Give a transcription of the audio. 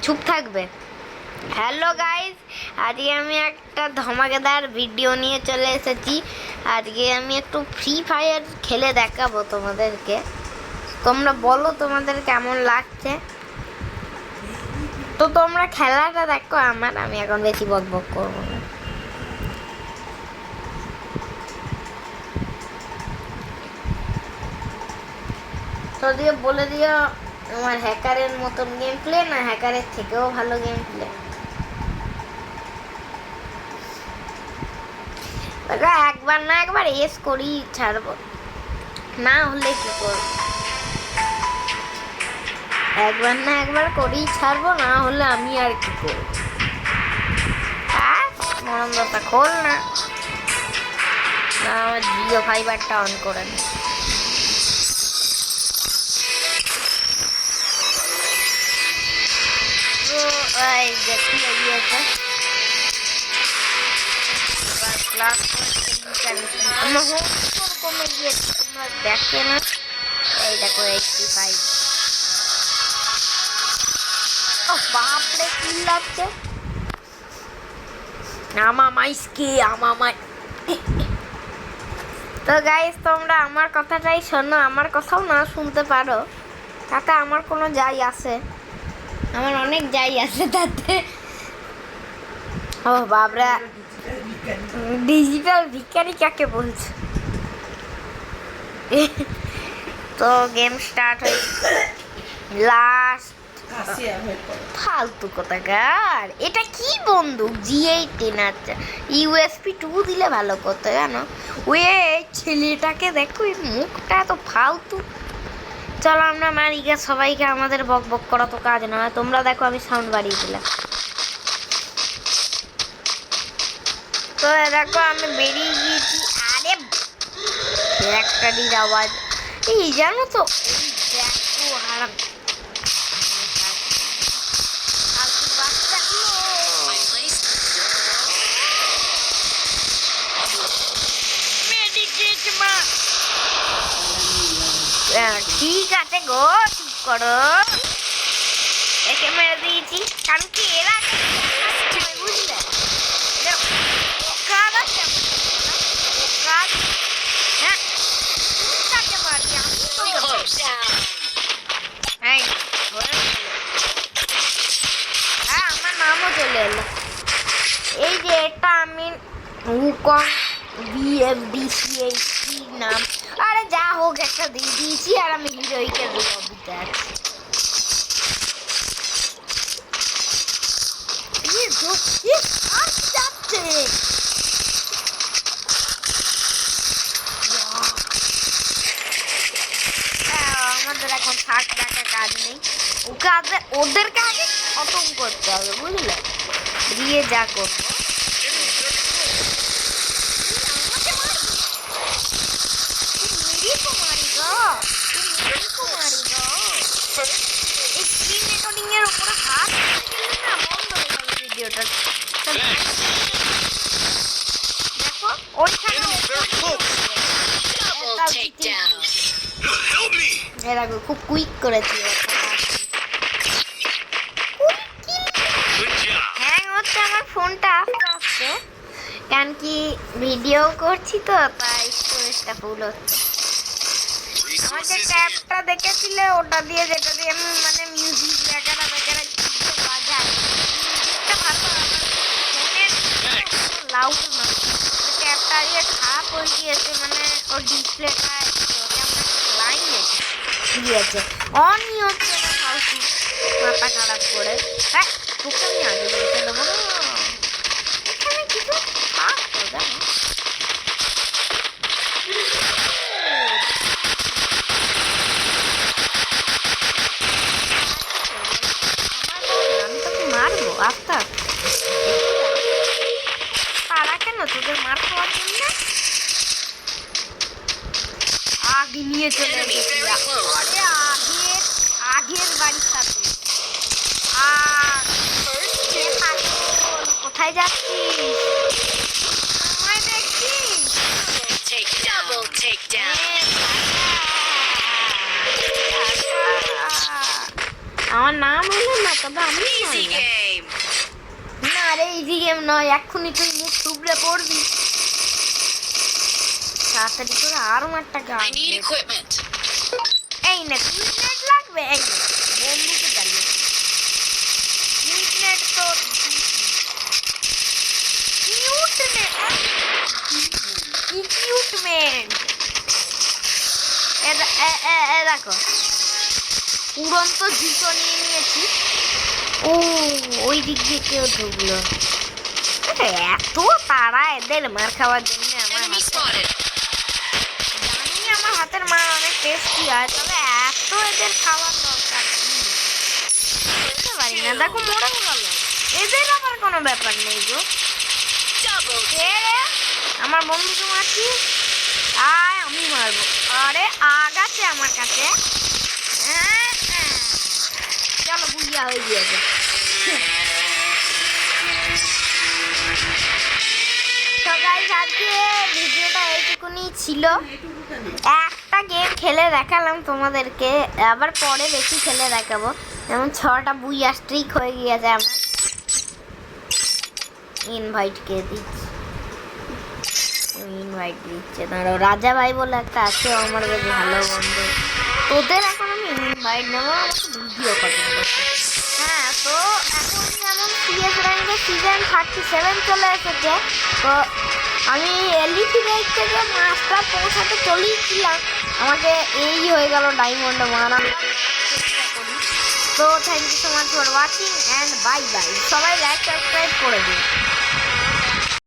চুপ থাকবে। Hello guys, আজকে আমি একটা ধমাকেদার ভিডিও নিয়ে চলে এসেছি। আজকে আমি একটু ফ্রি ফায়ার খেলে দেখাবো তোমাদেরকে। তোমরা বলো তোমাদের কেমন লাগছে। তো তোমরা খেলাটা দেখো আমার, আমি এখন বেশি বকবক করবো না। তো দিয়ে বলে দিও আমার হ্যাকারের মতন গেম প্লে না হ্যাকারের থেকেও ভালো গেম প্লে। একবার না একবার এস করি ছাড়বো, না হলে কি করবো। একবার না একবার করেই ছাড়বো, না হলে আমি আর কি করবো। মনন্দটা খোল না, আমার জিও ফাইবারটা অন করে নে। কমে গিয়েছে, তোমরা দেখে না। এই দেখো 85। বাপরে কি লাগছে তো গাইস, তোমরা আমার কথাটাই শোনো, আমার কথাও না শুনতে পারো, তাতে আমার কোনো যাই আছে, আমার অনেক যাই আছে তাতে। ও বাবরা, ডিজিটাল ভিখারি কাকে বলছো? তো গেম স্টার্ট হয়ে লাস্ট ফালতু কোথাকার। এটা কি বন্দুক? G18। আচ্ছা, USB 2 দিলে ভালো করতো জানো। ওই ছেলেটাকে দেখো, এই মুখটা এত ফালতু। চলো আমরা মারি গে সবাইকে, আমাদের বক বক করা তো কাজ নয়। তোমরা দেখো আমি সাউন্ড বাড়িয়ে দিলাম। তো দেখো আমি বেরিয়ে গিয়েছি। আরে ফ্যাক্টরির আওয়াজ এই জানো তো, দেখো হারাম ঠিক আছে গো, চুপ করো। একে মেরে দিয়েছি কারণ কি এরা বুঝলে আমার নামও চলে এলো। এই যে এটা আমি উকং BFDCHC নাম, আরে যা হোক একটা দিয়ে দিয়েছি। আর আমি হিরোইকে দিতে আছি। আমাদের এখন থাক দেখা কাজ নেই, ওদের কাজে খতম করতে হবে বুঝলে, দিয়ে যা করবো। খুব কুইক করেছি। হ্যাং হচ্ছে আমার ফোনটা আস্তে আস্তে, কারণ কি ভিডিও করছি তো, তাই স্টোরেজটা ফুল হচ্ছে। আমার যে ট্যাবটা দেখেছিলে, ওটা দিয়ে যেটা দিয়ে আমি মানে মিউজিক বেগারা বেগারা বাজাই, মিউজিকটা ভালো ফোনের লাউড না। ট্যাবটা দিয়ে খারাপ হয়ে গিয়েছে, মানে ওর ডিসপ্লেটা লাইন দিয়েছে, অনই হচ্ছে না, ফালতু মাথা খারাপ করে। হ্যাঁ, তোকে আমি আগে বলতে দেবো না, এখানে কিছু থাকতো জানো। আমি তোকে মারবো আস্তে আস্তে। তারা কেন তোদের মার খাওয়ার জন্য আগে নিয়ে চলে গেছি। আগের বাড়ির সাথে কোথায় যাচ্ছিস? আমায় দেখছিস? আমার নাম হলো না, তবে আমি Easy game. না রে, ইজি গেম নয়, এক্ষুনি তুই মুখ থুবড়ে পড়বি। তাড়াতাড়ি করে আর মারটাকে I need equipment. এই না, নেট লাগবে, এই না বন্ধুকে জ্বালিয়ে নেট তো ইকুইপমেন্ট দেখো, উড়ন্ত জুতো নিয়ে নিয়েছি। ও ওই দিক দিয়ে কেউ ঢুকলো। এত তারা এদের মার খাওয়ার জন্য আমার Enemy spotted. জানি আমার হাতের মার অনেক টেস্টি হয়, তবে এত এদের খাওয়ার দরকার কি বুঝতে পারি না। দেখো মরে গেল, এদের আবার কোনো ব্যাপার নেই গো। Double কে রে? আমার বন্ধুকে মারছি, আয় আমি মারবো। আরে আগাচ্ছে আমার কাছে, চলো বুঝিয়া হয়ে গিয়েছে। তো গাইস আজকে ভিডিওটা এইটুকুনি ছিল। একটা গেম খেলে দেখালাম তোমাদেরকে, আবার পরে বেশি খেলে দেখাবো। যেমন 6টা বুইয়া স্ট্রিক হয়ে গিয়েছে আমার। ইনভাইট কে দিচ্ছে, ইনভাইট দিচ্ছে ধরো রাজা ভাই বলে একটা আছে, আমার বেশ ভালো বন্ধু। তোদের এখন আমি ইনভাইট নেবো, আমাকে ভিডিও পছন্দ করছে। হ্যাঁ, তো এখন যেমন সিএস র্যাঙ্কের সিজন 37 চলে এসেছে, তো আমি এলিটি রেক থেকে মাস্টার পৌঁছাতে চলেইছিলাম, আমাকে এই হয়ে গেল ডায়মন্ড মারা। তো thank you so much for watching and bye bye. সবাই লাইক সাবস্ক্রাইব করে দিন।